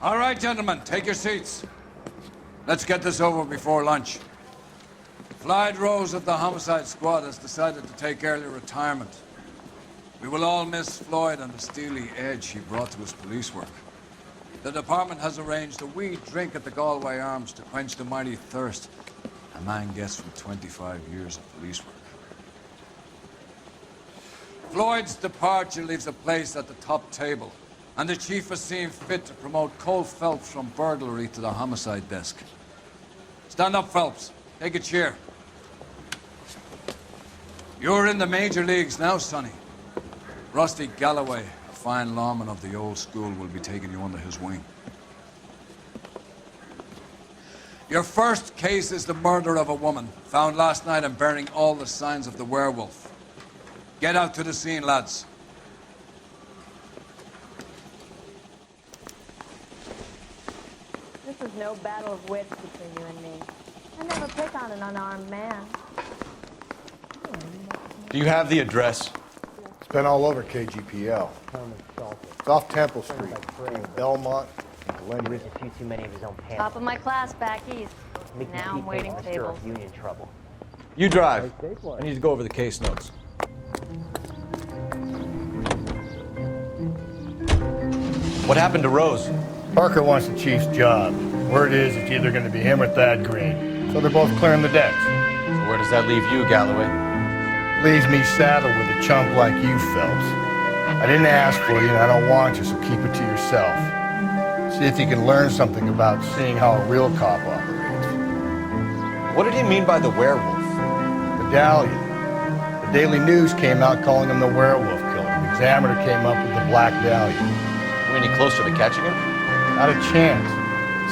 All right, gentlemen, take your seats. Let's get this over before lunch. Floyd Rose of the homicide squad has decided to take early retirement. We will all miss Floyd and the steely edge he brought to his police work. The department has arranged a wee drink at the Galway Arms to quench the mighty thirst a man gets from 25 years of police work. Floyd's departure leaves a place at the top table, and the chief has seen fit to promote Cole Phelps from burglary to the homicide desk. Stand up, Phelps. Take a chair. You're in the major leagues now, Sonny. Rusty Galloway, a fine lawman of the old school, will be taking you under his wing. Your first case is the murder of a woman, found last night and bearing all the signs of the werewolf. Get out to the scene, lads. This is no battle of wits between you and me. I never pick on an unarmed man. Do you have the address? It's been all over KGPL. It's off Temple Street, between Belmont and Glen. A few too many of his own pants. Top of my class back east. Now I'm waiting tables. Union trouble. You drive. I need to go over the case notes. What happened to Rose? Parker wants the chief's job. Word is it's either going to be him or Thad Green. So they're both clearing the decks. So where does that leave you, Galloway? Leaves me saddled with a chump like you, Phelps. I didn't ask for you and I don't want you, so keep it to yourself. See if you can learn something about seeing how a real cop operates. What did he mean by the werewolf? Medallion. The Daily News came out calling him the werewolf killer. The Examiner came up with the Black Dahlia. Are we any closer to catching him? Not a chance.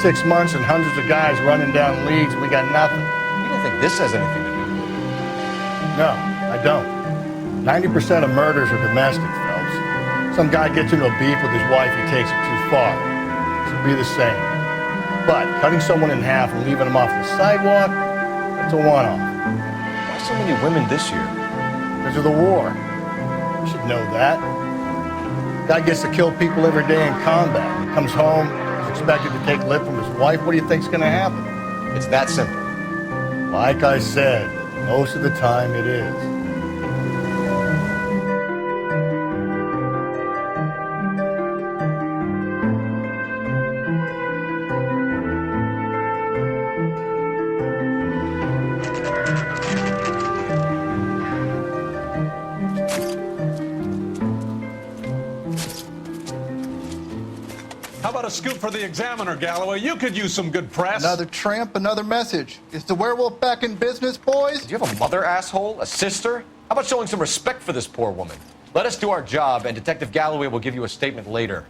6 months and hundreds of guys running down leads, we got nothing. You don't think this has anything to do with it? No, I don't. 90% of murders are domestic, Phelps. Some guy gets into a beef with his wife, he takes it too far. This would be the same. But cutting someone in half and leaving them off the sidewalk, that's a one-off. Why so many women this year? Because of the war. You should know that. Guy gets to kill people every day in combat. He comes home, he's expected to take lip from his wife. What do you think's gonna happen? It's that simple. Like I said, most of the time it is. How about a scoop for the Examiner, Galloway? You could use some good press. Another tramp, another message. Is the werewolf back in business, boys? Do you have a mother, asshole? A sister? How about showing some respect for this poor woman? Let us do our job, and Detective Galloway will give you a statement later.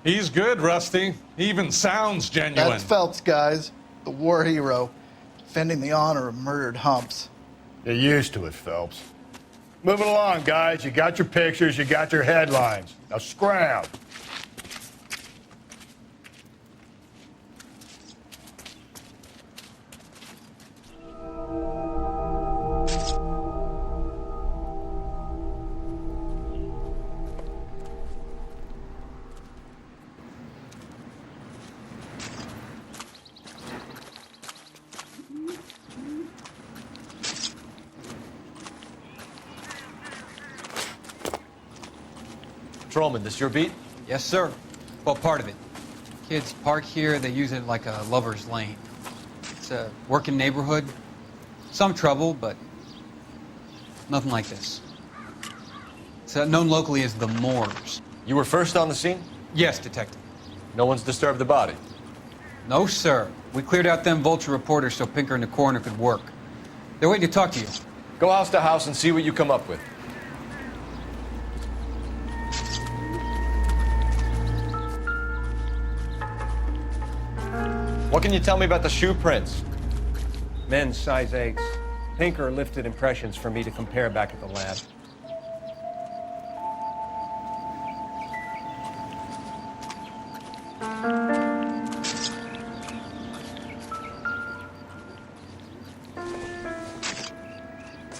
He's good, Rusty. He even sounds genuine. That's Phelps, guys. The war hero. Defending the honor of murdered humps. Get used to it, Phelps. Moving along, guys. You got your pictures, you got your headlines. Now scram. Patrolman, this your beat? Yes, sir. Well, part of it. Kids park here, they use it like a lover's lane. It's a working neighborhood. Some trouble, but nothing like this. It's known locally as the Moors. You were first on the scene? Yes, detective. No one's disturbed the body? No, sir. We cleared out them vulture reporters so Pinker and the coroner could work. They're waiting to talk to you. Go house to house and see what you come up with. What can you tell me about the shoe prints? Men's size 8s. Pinker lifted impressions for me to compare back at the lab.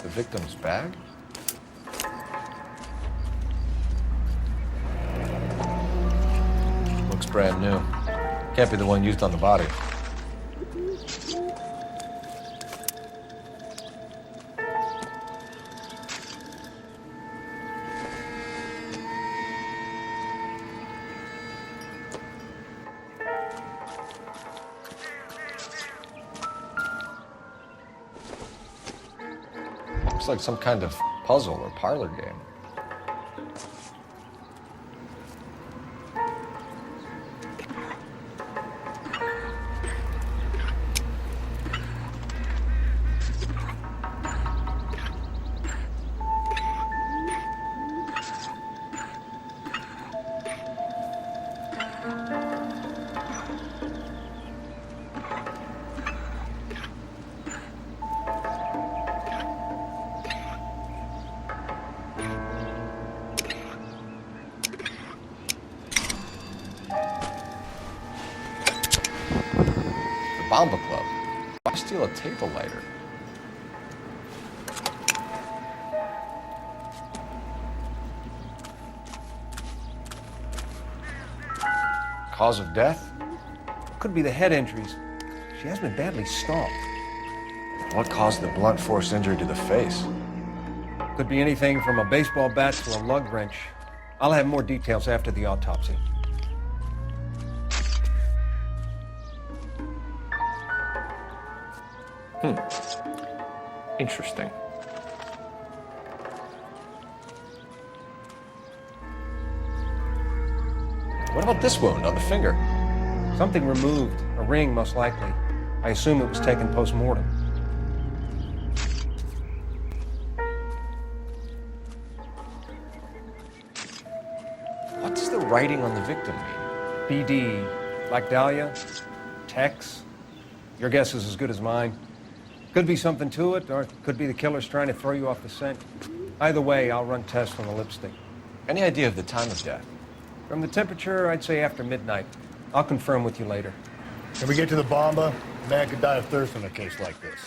The victim's bag? Looks brand new. Can't be the one used on the body. Looks like some kind of puzzle or parlor game. Bomba Club. Why steal a table lighter? Cause of death? Could be the head injuries. She has been badly stalked. What caused the blunt force injury to the face? Could be anything from a baseball bat to a lug wrench. I'll have more details after the autopsy. Interesting. What about this wound on the finger? Something removed. A ring, most likely. I assume it was taken post-mortem. What does the writing on the victim mean? BD. Like Dahlia? Tex? Your guess is as good as mine. Could be something to it, or it could be the killer's trying to throw you off the scent. Either way, I'll run tests on the lipstick. Any idea of the time of death? From the temperature, I'd say after midnight. I'll confirm with you later. Can we get to the bomba? A man could die of thirst in a case like this.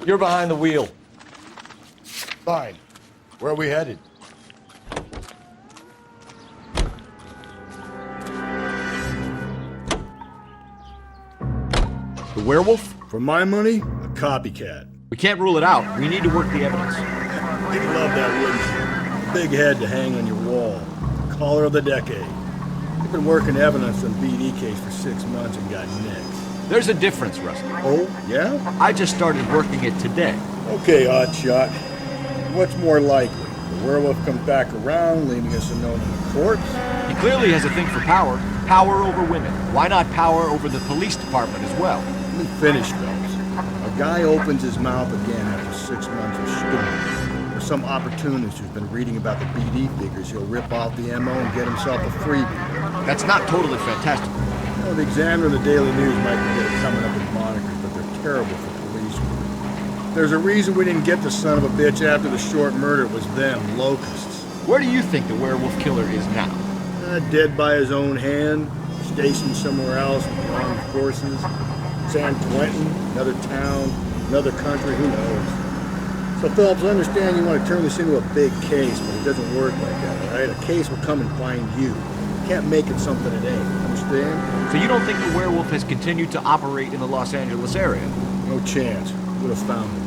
You're behind the wheel. Fine. Where are we headed? The werewolf? For my money, a copycat. We can't rule it out. We need to work the evidence. You'd love that, wouldn't you? Big head to hang on your wall. Caller of the decade. You've been working evidence on BD case for 6 months and got nicked. There's a difference, Rusty. Oh, yeah? I just started working it today. Okay, oddshot. What's more likely? The werewolf comes back around, leaving us a note in the corpse? He clearly has a thing for power. Power over women. Why not power over the police department as well? Let me finish, Phelps. A guy opens his mouth again after 6 months of stewing. Or some opportunist who's been reading about the BD figures, he'll rip off the MO and get himself a freebie. That's not totally fantastical. You know, the Examiner and the Daily News might be good at coming up with monikers, but they're terrible for police work. There's a reason we didn't get the son of a bitch after the short murder. It was them, locusts. Where do you think the werewolf killer is now? Dead by his own hand, stationed somewhere else with the armed forces. San Quentin, another town, another country, who knows? So, Phelps, I understand you want to turn this into a big case, but it doesn't work like that, all right? A case will come and find you. You can't make it something it ain't, understand? So you don't think the werewolf has continued to operate in the Los Angeles area? No chance. Would have found it.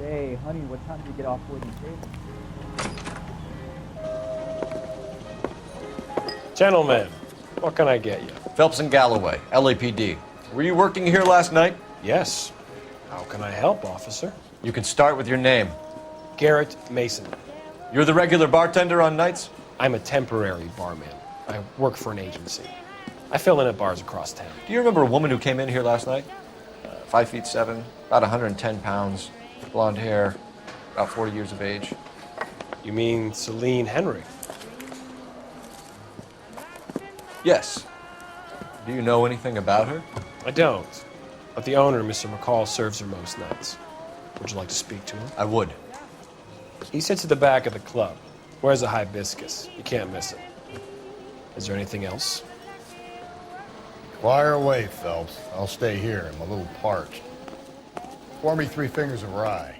Hey, honey, what time did you get off work and save? Gentlemen, what can I get you? Phelps and Galloway, LAPD. Were you working here last night? Yes. How can I help, officer? You can start with your name. Garrett Mason. You're the regular bartender on nights? I'm a temporary barman. I work for an agency. I fill in at bars across town. Do you remember a woman who came in here last night? 5'7", about 110 pounds, blonde hair, about 40 years of age. You mean Celine Henry? Yes. Do you know anything about her? I don't. But the owner, Mr. McCall, serves her most nights. Would you like to speak to him? I would. He sits at the back of the club. Wears a hibiscus. You can't miss it. Is there anything else? Fire away, Phelps. I'll stay here. I'm a little parched. Pour me 3 fingers of rye.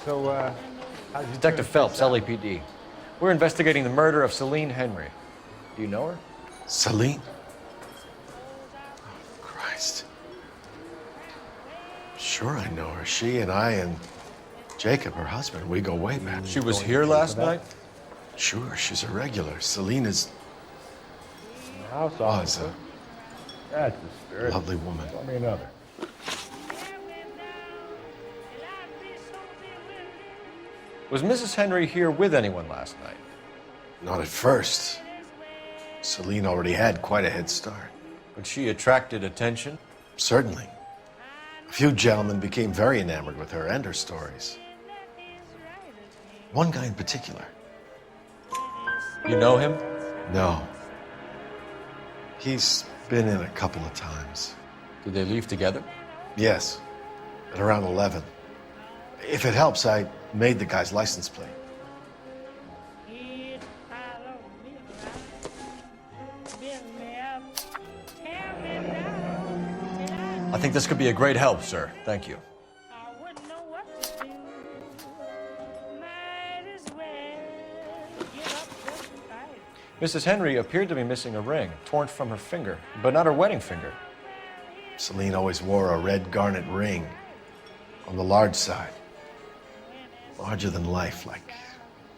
So, how'd you Detective Phelps, LAPD. We're investigating the murder of Celine Henry. Do you know her? Celine? Oh, Christ. Sure I know her. She and I and Jacob, her husband, we go way back. She was here last night? Sure, she's a regular. Celine is... House was officer. a That's the spirit. lovely woman. Tell me another. Was Mrs. Henry here with anyone last night? Not at first. Celine already had quite a head start. But she attracted attention? Certainly. A few gentlemen became very enamored with her and her stories. One guy in particular. You know him? No. He's been in a couple of times. Did they leave together? Yes, at around 11. If it helps, I made the guy's license plate. I think this could be a great help, sir. Thank you. Mrs. Henry appeared to be missing a ring, torn from her finger, but not her wedding finger. Celine always wore a red garnet ring on the large side. Larger than life, like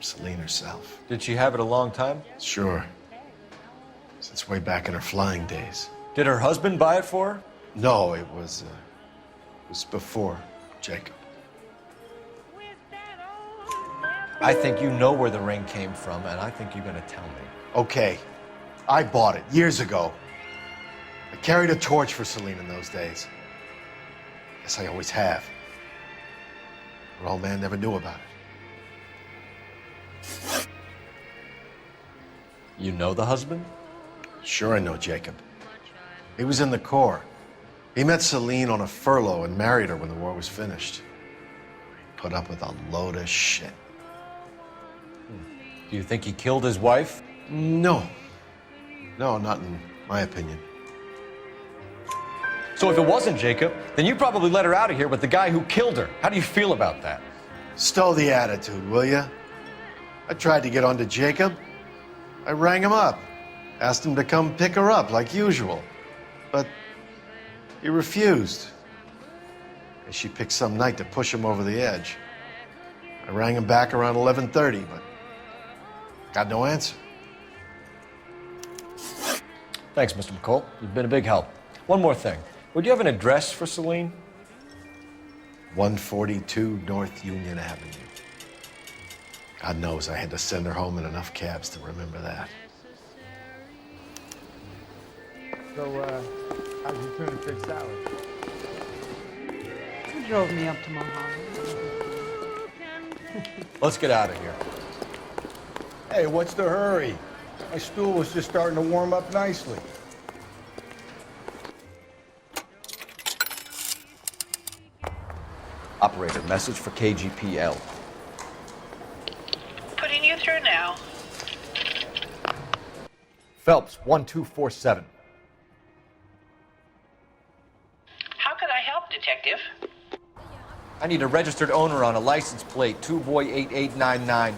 Celine herself. Did she have it a long time? Sure. Since way back in her flying days. Did her husband buy it for her? No, it was before Jacob. I think you know where the ring came from, and I think you're going to tell me. Okay, I bought it years ago. I carried a torch for Celine in those days. Guess I always have. Her old man never knew about it. You know the husband? Sure I know Jacob. He was in the Corps. He met Celine on a furlough and married her when the war was finished. He put up with a load of shit. Do you think he killed his wife? No. No, not in my opinion. So if it wasn't Jacob, then you probably let her out of here with the guy who killed her. How do you feel about that? Stow the attitude, will ya? I tried to get onto Jacob. I rang him up. Asked him to come pick her up like usual. But he refused. And she picked some night to push him over the edge. I rang him back around 11:30, but got no answer. Thanks, Mr. McCall. You've been a big help. One more thing. Would you have an address for Celine? 142 North Union Avenue. God knows I had to send her home in enough cabs to remember that. So, how'd you turn and fish salad? Who drove me up to Mojave? Let's get out of here. Hey, what's the hurry? My stool was just starting to warm up nicely. Operator, message for KGPL. Putting you through now. Phelps, 1247. How could I help, Detective? I need a registered owner on a license plate, 2boy8899.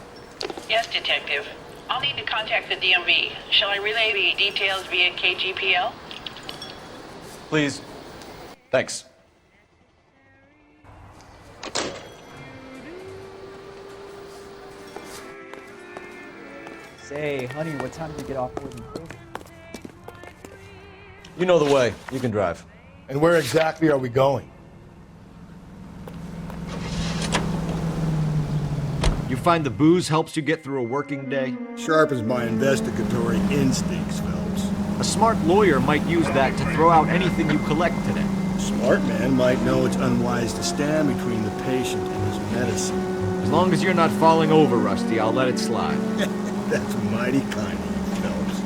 Yes, Detective. I'll need to contact the DMV. Shall I relay the details via KGPL? Please. Thanks. Say, honey, what time did you get off work? You know the way. You can drive. And where exactly are we going? You find the booze helps you get through a working day? Sharpens my investigatory instincts, Phelps. A smart lawyer might use that to throw out anything you collect today. A smart man might know it's unwise to stand between the patient and his medicine. As long as you're not falling over, Rusty, I'll let it slide. That's mighty kind of you, Phelps.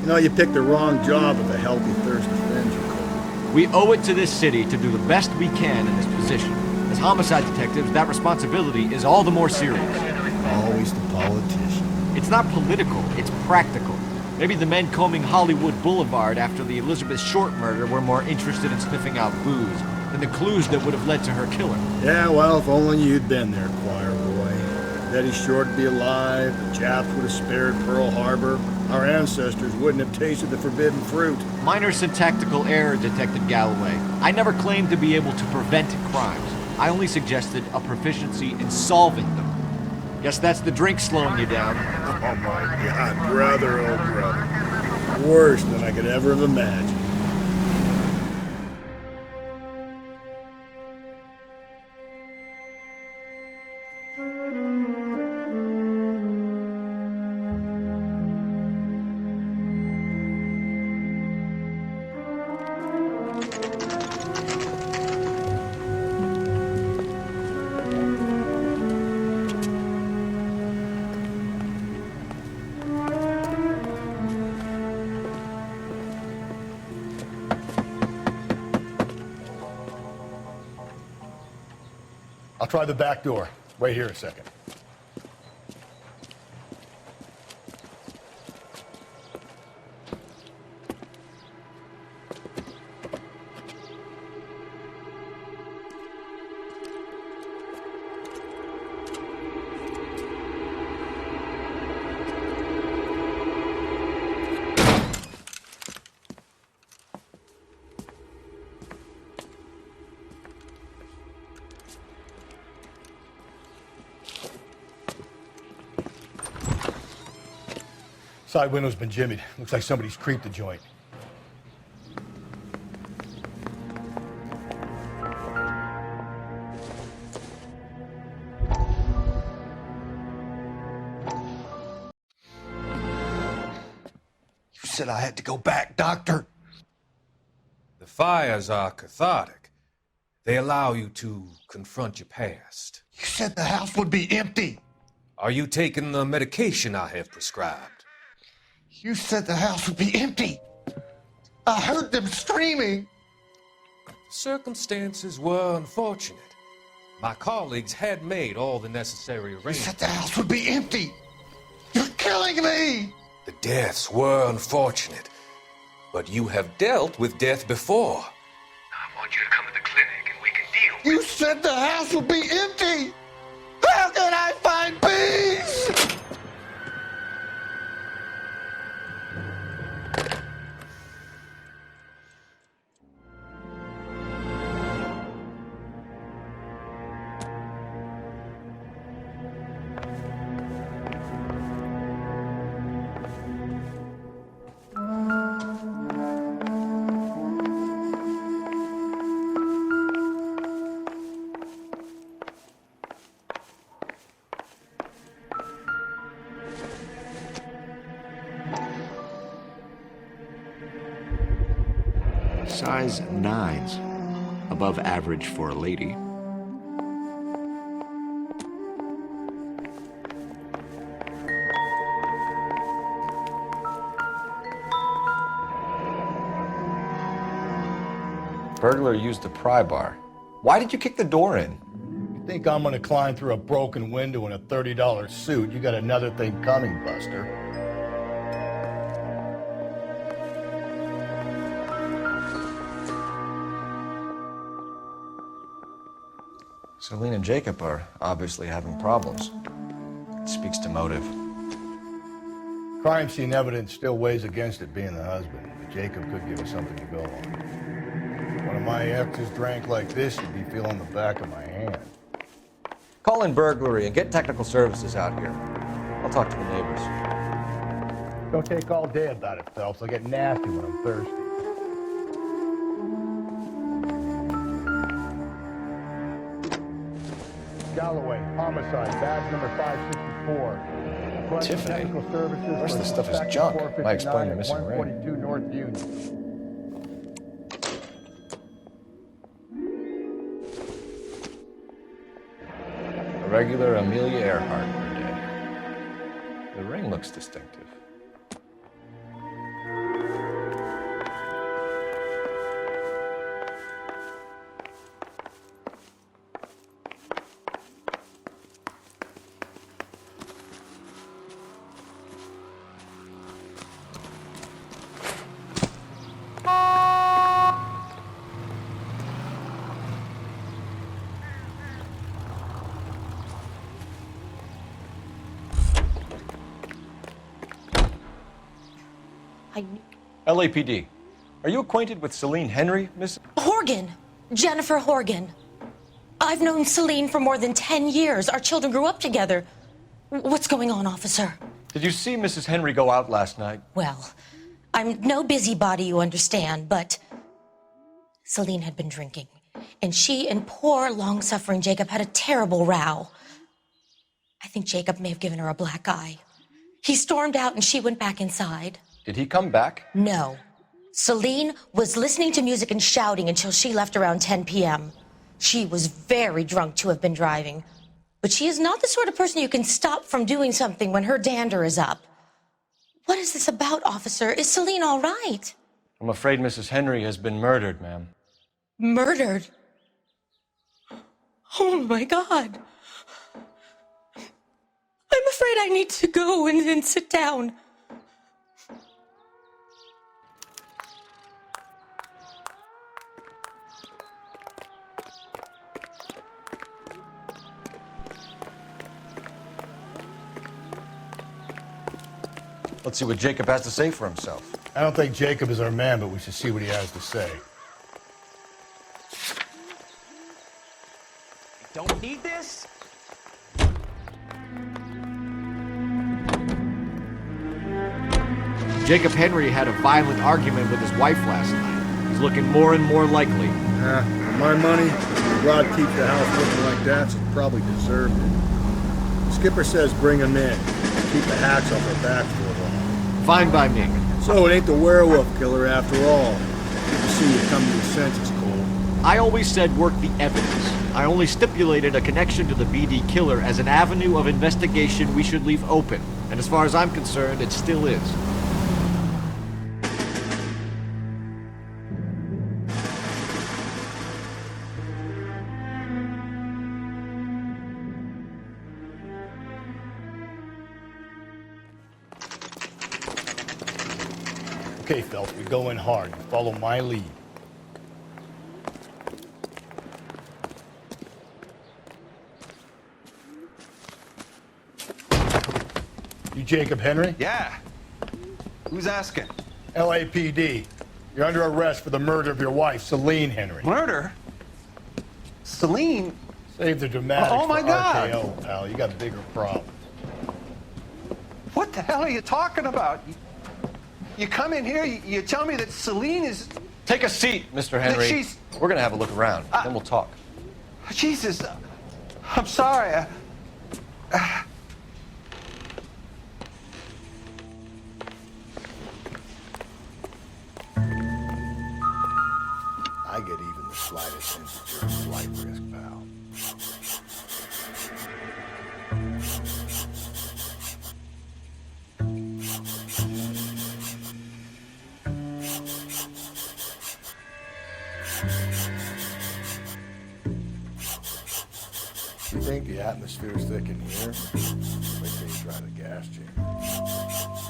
You know, you picked the wrong job of a healthy thirst avenger, Cole. We owe it to this city to do the best we can in this position. As homicide detectives, that responsibility is all the more serious. Always the politician. It's not political, it's practical. Maybe the men combing Hollywood Boulevard after the Elizabeth Short murder were more interested in sniffing out booze than the clues that would have led to her killer. Yeah, well, if only you'd been there, choir boy. Betty Short would be alive, the Japs would have spared Pearl Harbor, our ancestors wouldn't have tasted the forbidden fruit. Minor syntactical error, Detective Galloway. I never claimed to be able to prevent crimes. I only suggested a proficiency in solving them. Guess that's the drink slowing you down. Oh my God, brother, oh brother. Worse than I could ever have imagined. I'll try the back door. Wait here a second. Side window's been jimmied. Looks like somebody's creeped the joint. You said I had to go back, Doctor. The fires are cathartic. They allow you to confront your past. You said the house would be empty. Are you taking the medication I have prescribed? You said the house would be empty. I heard them screaming. Circumstances were unfortunate. My colleagues had made all the necessary arrangements. You said the house would be empty. You're killing me. The deaths were unfortunate, but you have dealt with death before. I want you to come to the clinic and we can deal with it. You said the house would be empty. How can I find peace? Size 9s. Above average for a lady. Burglar used the pry bar. Why did you kick the door in? You think I'm gonna climb through a broken window in a $30 suit? You got another thing coming, Buster. Celine and Jacob are obviously having problems. It speaks to motive. Crime scene evidence still weighs against it being the husband, but Jacob could give us something to go on. One of my exes drank like this, you'd be feeling the back of my hand. Call in burglary and get technical services out here. I'll talk to the neighbors. Don't take all day about it, Phelps. I'll get nasty when I'm thirsty. Galloway, homicide, badge number 564. Tiffany? Technical services The rest of the for stuff is Section junk. 459 Might explain the at missing ring. 142 North Union. A regular Amelia Earhart per day. The ring looks distinctive. LAPD. Are you acquainted with Celine Henry, Miss? Horgan. Jennifer Horgan. I've known Celine for more than 10 years. Our children grew up together. What's going on, officer? Did you see Mrs. Henry go out last night? Well, I'm no busybody, you understand, but Celine had been drinking, and she and poor, long-suffering Jacob had a terrible row. I think Jacob may have given her a black eye. He stormed out, and she went back inside. Did he come back? No. Celine was listening to music and shouting until she left around 10 p.m. She was very drunk to have been driving. But she is not the sort of person you can stop from doing something when her dander is up. What is this about, officer? Is Celine all right? I'm afraid Mrs. Henry has been murdered, ma'am. Murdered? Oh, my God. I'm afraid I need to go and sit down. Let's see what Jacob has to say for himself. I don't think Jacob is our man, but we should see what he has to say. Don't need this? Jacob Henry had a violent argument with his wife last night. He's looking more and more likely. For my money, Rod keeps the house looking like that, so he probably deserved it. Skipper says bring him in. Keep the hacks off our back for a while. Fine by me. So it ain't the werewolf killer after all. Good to see you come to your senses, Cole. I always said work the evidence. I only stipulated a connection to the BD killer as an avenue of investigation we should leave open. And as far as I'm concerned, it still is. Okay, Phelps, we go in hard. Follow my lead. You Jacob Henry? Yeah. Who's asking? LAPD. You're under arrest for the murder of your wife, Celine Henry. Murder? Celine? Save the dramatics Oh, my for God. RKO, pal. You got bigger problems. What the hell are you talking about? You come in here, you tell me that Celine is... Take a seat, Mr. Henry. she's- We're gonna have a look around, then we'll talk. Jesus, I'm sorry. I get even the slightest sense that you're a slight risk, pal. You think the atmosphere's thick in here? Wait till you try the gas chamber.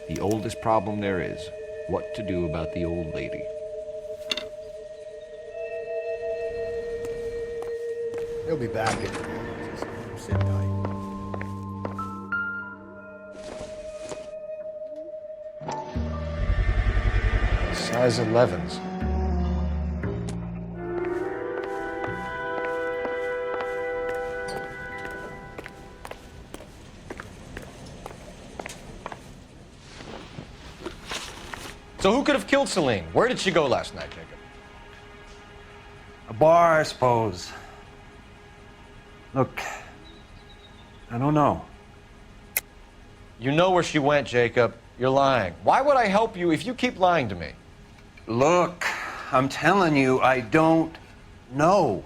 The oldest problem there is, what to do about the old lady. He'll be back in a moment. Just sit tight. Size 11s. So who could have killed Celine? Where did she go last night, Jacob? A bar, I suppose. Look, I don't know. You know where she went, Jacob. You're lying. Why would I help you if you keep lying to me? Look, I'm telling you, I don't know.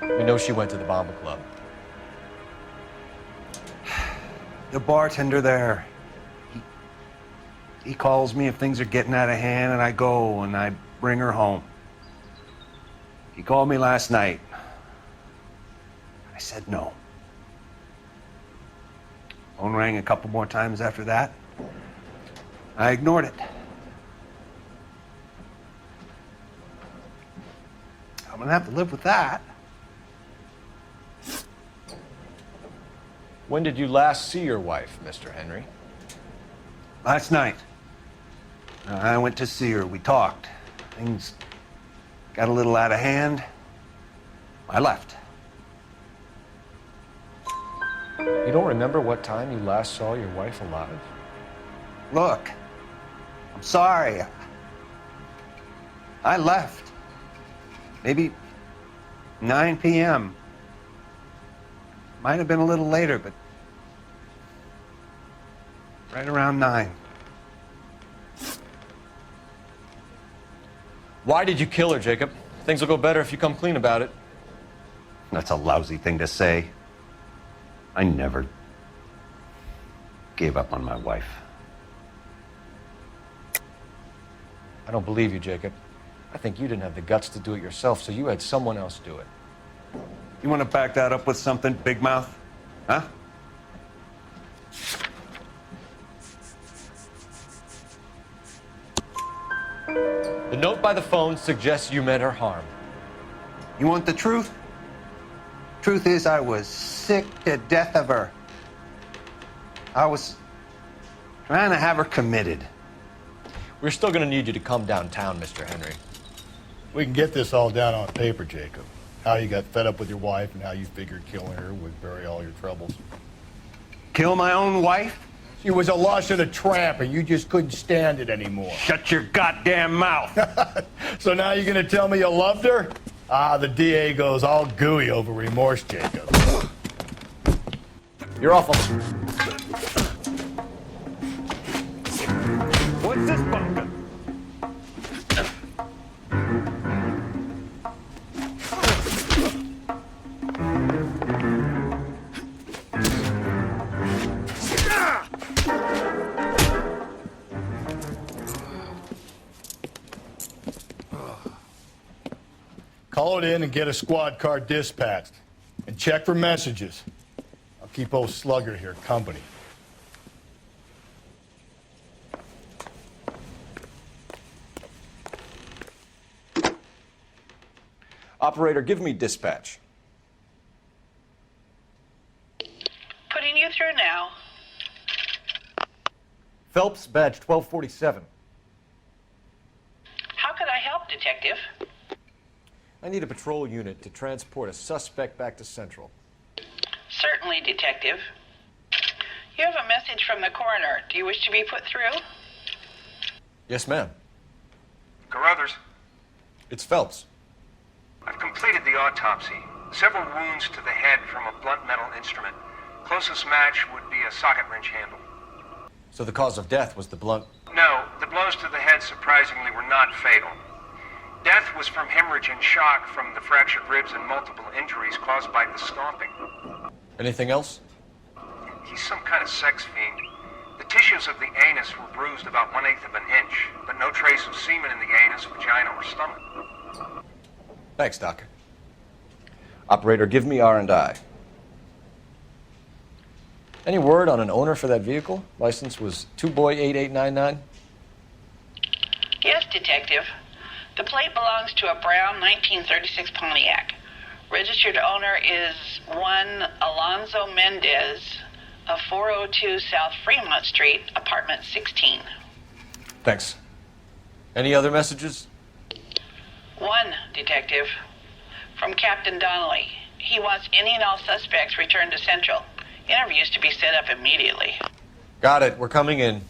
We know she went to the Bomber Club. The bartender there, he calls me if things are getting out of hand, and I go and I bring her home. He called me last night. I said no. Phone rang a couple more times after that. I ignored it. I'm gonna have to live with that. When did you last see your wife, Mr. Henry? Last night. I went to see her. We talked. Things got a little out of hand. I left. You don't remember what time you last saw your wife alive? Look, I'm sorry. I left. Maybe 9 p.m. Might have been a little later, but right around 9. Why did you kill her, Jacob? Things will go better if you come clean about it. That's a lousy thing to say. I never gave up on my wife. I don't believe you, Jacob. I think you didn't have the guts to do it yourself, so you had someone else do it. You want to back that up with something, Big Mouth? Huh? The note by the phone suggests you meant her harm. You want the truth? Truth is, I was sick to death of her. I was trying to have her committed. We're still going to need you to come downtown, Mr. Henry. We can get this all down on paper, Jacob. How you got fed up with your wife and how you figured killing her would bury all your troubles. Kill my own wife? She was a lush and a tramp, and you just couldn't stand it anymore. Shut your goddamn mouth. So now you're going to tell me you loved her? Ah, the DA goes all gooey over remorse, Jacob. You're awful. What's this bunker? Call it in and get a squad car dispatched. And check for messages. I'll keep old Slugger here company. Operator, give me dispatch. Putting you through now. Phelps, badge 1247. How could I help, Detective? I need a patrol unit to transport a suspect back to Central. Certainly, Detective. You have a message from the coroner. Do you wish to be put through? Yes, ma'am. Carruthers, It's Phelps. I've completed the autopsy. Several wounds to the head from a blunt metal instrument. Closest match would be a socket wrench handle. So the cause of death was the blunt... No, the blows to the head surprisingly were not fatal. Death was from hemorrhage and shock from the fractured ribs and multiple injuries caused by the stomping. Anything else? He's some kind of sex fiend. The tissues of the anus were bruised about 1/8 of an inch, but no trace of semen in the anus, vagina, or stomach. Thanks, Doc. Operator, give me R&I. Any word on an owner for that vehicle? License was 2boy8899. Yes, Detective. The plate belongs to a brown 1936 Pontiac. Registered owner is one Alonzo Mendez of 402 South Fremont Street, apartment 16. Thanks. Any other messages? One, Detective. From Captain Donnelly. He wants any and all suspects returned to Central. Interviews to be set up immediately. Got it. We're coming in.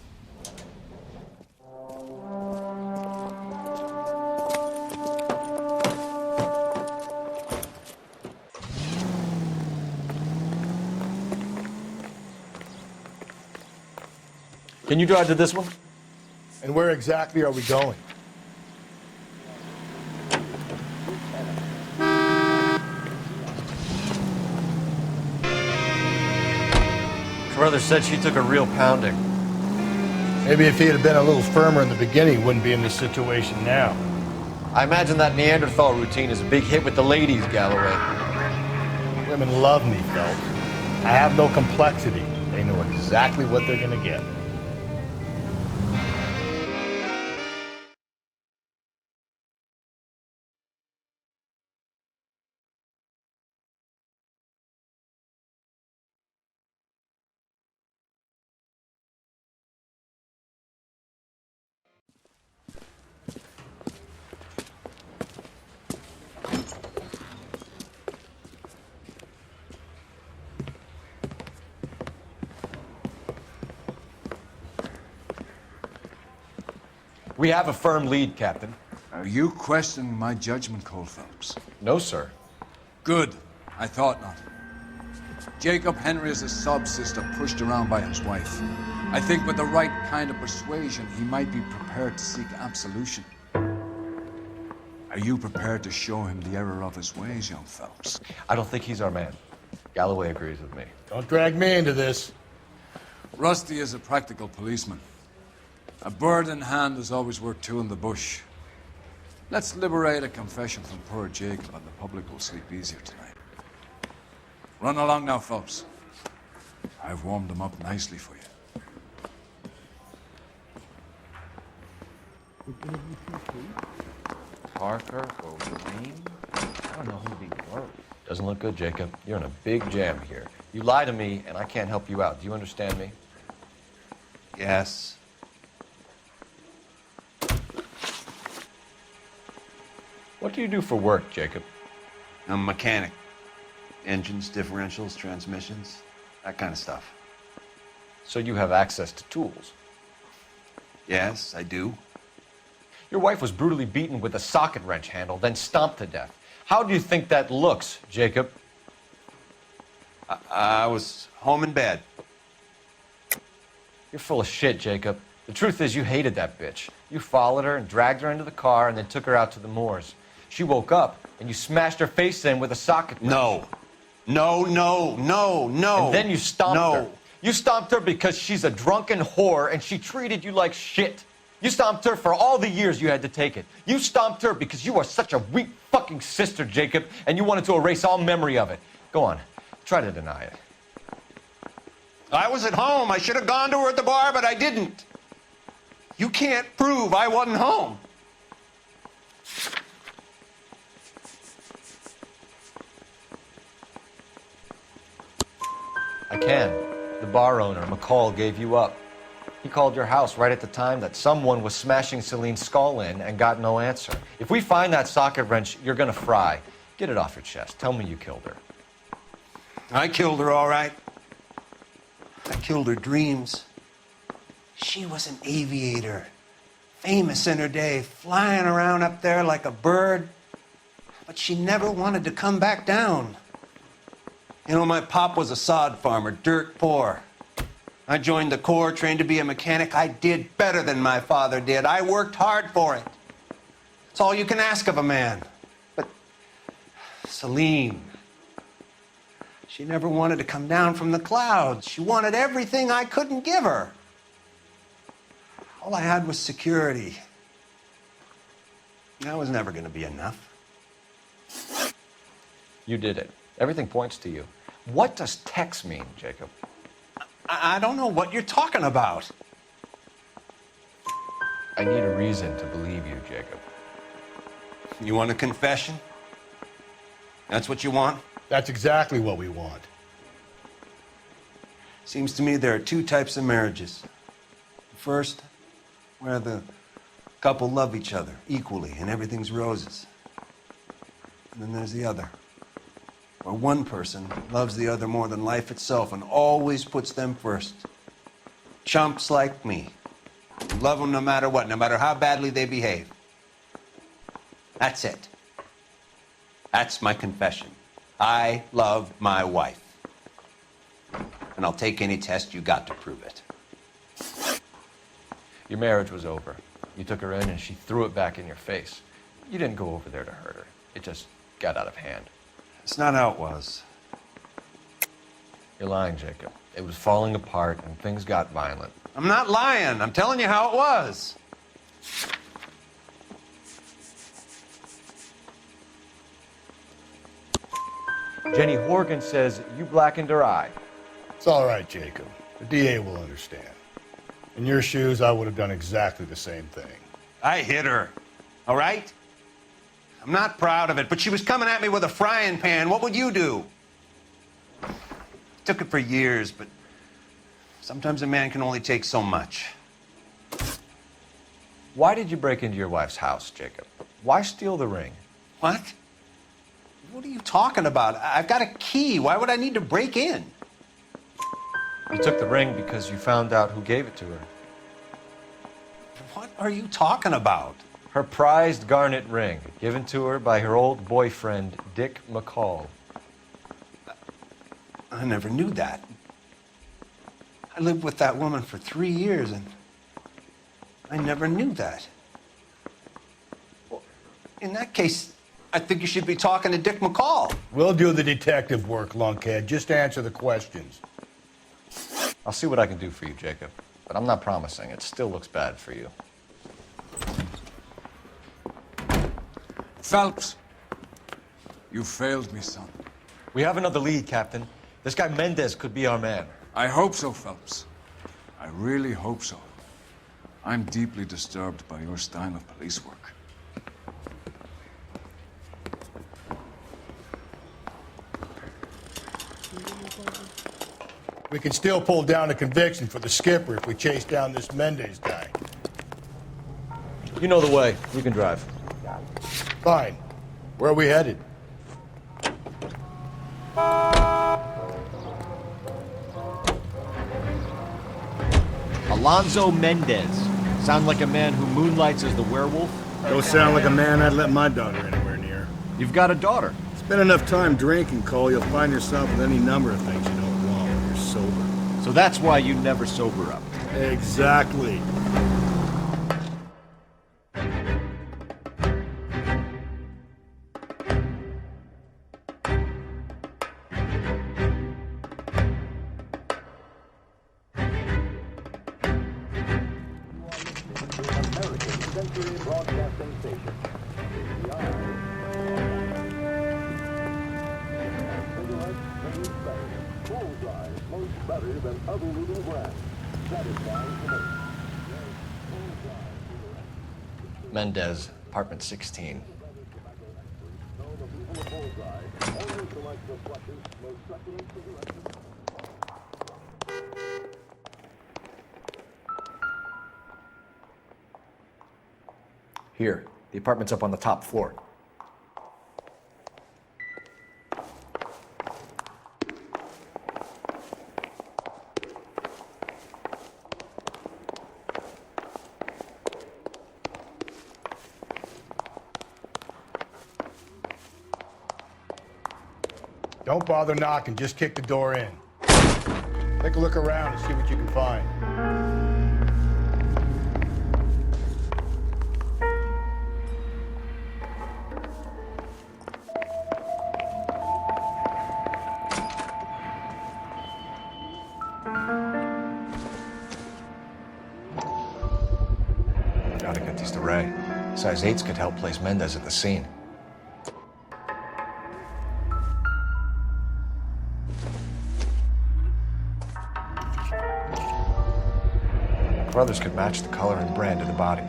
Can you drive to this one? And where exactly are we going? Brother said she took a real pounding. Maybe if he had been a little firmer in the beginning, he wouldn't be in this situation now. I imagine that Neanderthal routine is a big hit with the ladies, Galloway. Women love me, Phelps. I have no complexity. They know exactly what they're gonna get. We have a firm lead, Captain. Are you questioning my judgment, Cole Phelps? No, sir. Good. I thought not. Jacob Henry is a sob-sister pushed around by his wife. I think with the right kind of persuasion, he might be prepared to seek absolution. Are you prepared to show him the error of his ways, young Phelps? I don't think he's our man. Galloway agrees with me. Don't drag me into this. Rusty is a practical policeman. A bird in hand is always worth two in the bush. Let's liberate a confession from poor Jacob, and the public will sleep easier tonight. Run along now, Phelps. I've warmed them up nicely for you. Parker, O'Green? I don't know who these were. Doesn't look good, Jacob. You're in a big jam here. You lie to me, and I can't help you out. Do you understand me? Yes. What do you do for work, Jacob? I'm a mechanic. Engines, differentials, transmissions, that kind of stuff. So you have access to tools? Yes, I do. Your wife was brutally beaten with a socket wrench handle, then stomped to death. How do you think that looks, Jacob? I was home in bed. You're full of shit, Jacob. The truth is you hated that bitch. You followed her and dragged her into the car and then took her out to the moors. She woke up and you smashed her face in with a socket wrench. No. No. And then you stomped her. You stomped her because she's a drunken whore and she treated you like shit. You stomped her for all the years you had to take it. You stomped her because you are such a weak fucking sister, Jacob, and you wanted to erase all memory of it. Go on. Try to deny it. I was at home. I should have gone to her at the bar, but I didn't. You can't prove I wasn't home. I can. The bar owner, McCall, gave you up. He called your house right at the time that someone was smashing Celine's skull in and got no answer. If we find that socket wrench, you're gonna fry. Get it off your chest. Tell me you killed her. I killed her, all right. I killed her dreams. She was an aviator, famous in her day, flying around up there like a bird. But she never wanted to come back down. You know, my pop was a sod farmer, dirt poor. I joined the Corps, trained to be a mechanic. I did better than my father did. I worked hard for it. It's all you can ask of a man. But Celine, she never wanted to come down from the clouds. She wanted everything I couldn't give her. All I had was security. That was never going to be enough. You did it. Everything points to you. What does Tex mean, Jacob? I don't know what you're talking about. I need a reason to believe you, Jacob. You want a confession? That's what you want? That's exactly what we want. Seems to me there are two types of marriages. The first, where the couple love each other equally and everything's roses. And then there's the other, where one person loves the other more than life itself and always puts them first. Chumps like me. You love them no matter what, no matter how badly they behave. That's it. That's my confession. I love my wife. And I'll take any test you got to prove it. Your marriage was over. You took her in and she threw it back in your face. You didn't go over there to hurt her. It just got out of hand. It's not how it was. You're lying, Jacob. It was falling apart and things got violent. I'm not lying. I'm telling you how it was. Jenny Horgan says you blackened her eye. It's all right, Jacob. The DA will understand. In your shoes, I would have done exactly the same thing. I hit her, all right? I'm not proud of it, but she was coming at me with a frying pan. What would you do? Took it for years, but sometimes a man can only take so much. Why did you break into your wife's house, Jacob? Why steal the ring? What? What are you talking about? I've got a key. Why would I need to break in? You took the ring because you found out who gave it to her. What are you talking about? Her prized garnet ring, given to her by her old boyfriend, Dick McCall. I never knew that. I lived with that woman for 3 years, and I never knew that. Well, in that case, I think you should be talking to Dick McCall. We'll do the detective work, lunkhead. Just answer the questions. I'll see what I can do for you, Jacob. But I'm not promising. It still looks bad for you. Phelps, you failed me, son. We have another lead, Captain. This guy Mendez could be our man. I hope so, Phelps. I really hope so. I'm deeply disturbed by your style of police work. We can still pull down a conviction for the skipper if we chase down this Mendez guy. You know the way. You can drive. Fine. Where are we headed? Alonzo Mendez. Sound like a man who moonlights as the werewolf? Don't sound like a man I'd let my daughter anywhere near. You've got a daughter. Spend enough time drinking, Cole, you'll find yourself with any number of things you don't want when you're sober. So that's why you never sober up. Exactly. Mendez, apartment 16. Here, the apartment's up on the top floor. Don't bother knocking, just kick the door in. Take a look around and see what you can find. Gotta get these to Ray. Size 8s could help place Mendez at the scene. Brothers could match the color and brand of the body.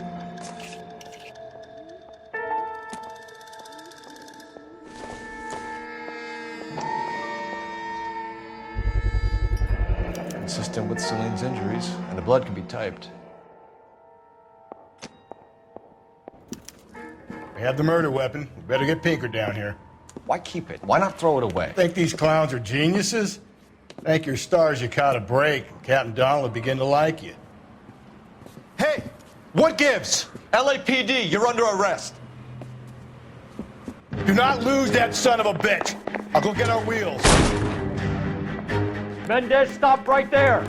Consistent with Celine's injuries, and the blood can be typed. We have the murder weapon. We better get Pinker down here. Why keep it? Why not throw it away? Think these clowns are geniuses? Thank your stars you caught a break. Captain Donald will begin to like you. Hey, what gives? LAPD, you're under arrest. Do not lose that son of a bitch. I'll go get our wheels. Mendez, stop right there.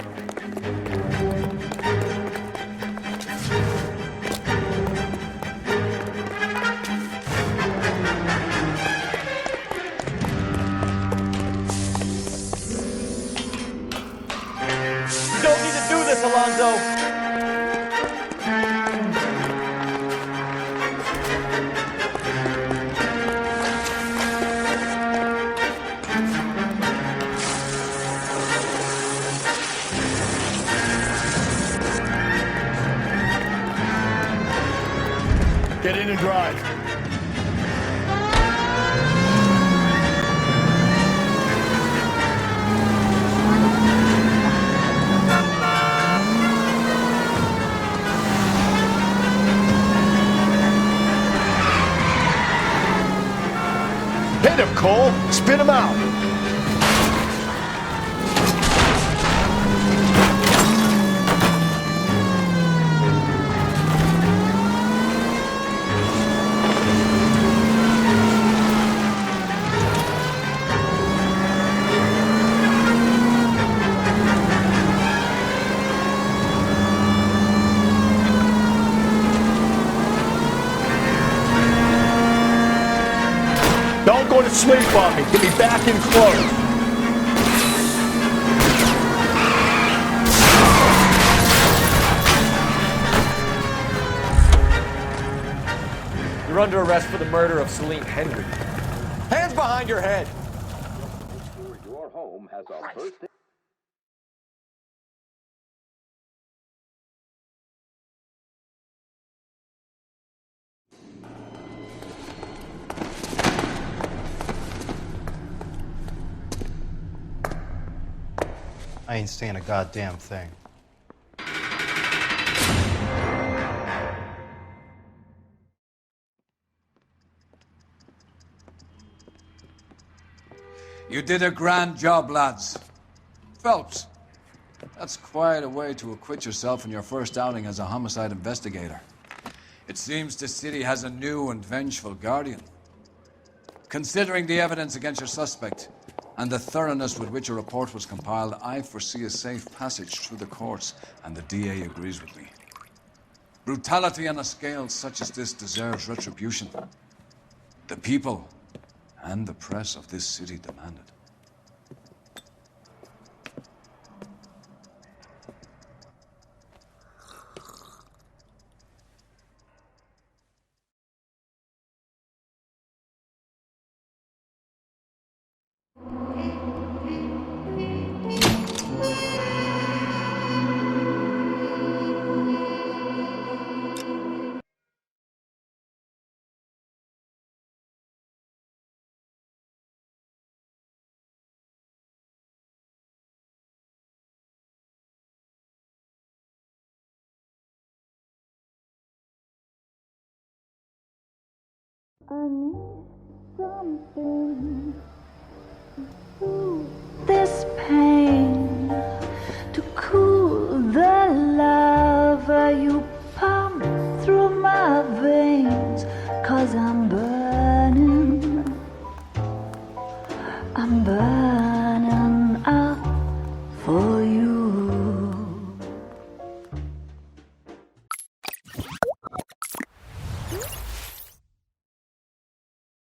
You don't need to do this, Alonzo. Get in and drive. Hit him, Cole. Spin him out. Don't go to sleep on me. Get me back in close. You're under arrest for the murder of Celine Henry. Hands behind your head. Your home has a first. I ain't saying a goddamn thing. You did a grand job, lads. Phelps, that's quite a way to acquit yourself in your first outing as a homicide investigator. It seems the city has a new and vengeful guardian. Considering the evidence against your suspect, and the thoroughness with which a report was compiled, I foresee a safe passage through the courts, and the DA agrees with me. Brutality on a scale such as this deserves retribution. The people and the press of this city demand it. I need something to soothe this pain.